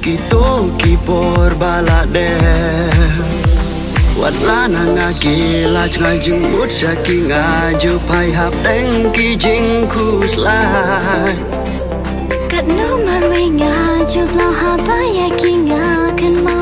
Kito kipor balak deh Wat lana ngaki lach ngajung ut saki ngaju pai hap deng ki jing kus lai Kat no marwe ngaju blau haba ya ki ngakan ma